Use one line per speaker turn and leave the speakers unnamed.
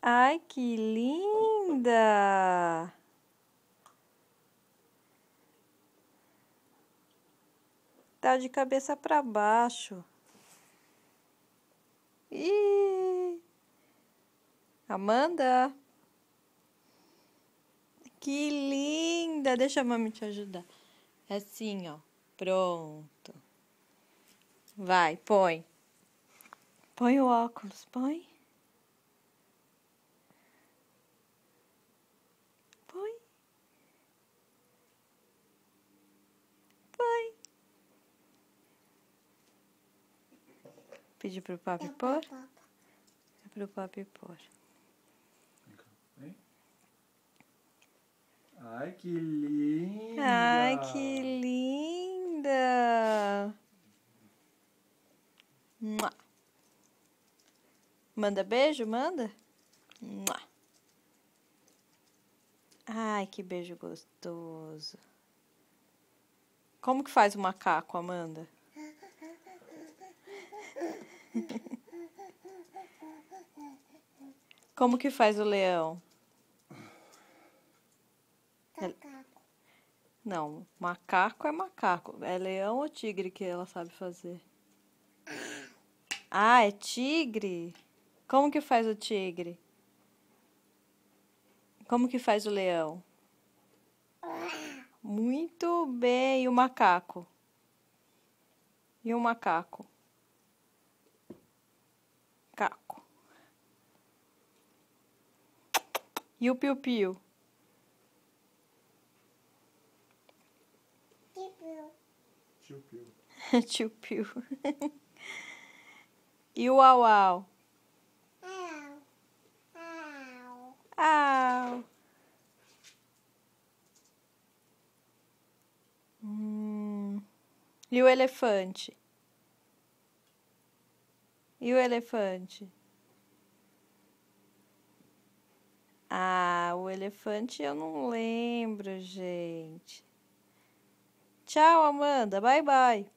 Ai, que linda! Tá de cabeça para baixo. Ih! Amanda! Que linda! Deixa a mami te ajudar. É assim, ó. Pronto. Vai, põe. Põe o óculos, põe. Põe. Põe. Pedir pro papi pôr? É pro papi pôr.
Ai, que linda!
Ai, que linda! Mua. Manda beijo, manda? Mua. Ai, que beijo gostoso. Como que faz o macaco, Amanda? Como que faz o leão? Não, macaco é macaco. É leão ou tigre que ela sabe fazer? Ah, é tigre? Como que faz o tigre? Como que faz o leão? Muito bem. E o macaco? E o macaco? Caco. E o piu-piu?
Tio-piu.
Tio-piu. E o au-au? Au. E o elefante? E o elefante? Ah, o elefante eu não lembro, gente. Tchau, Amanda. Bye, bye.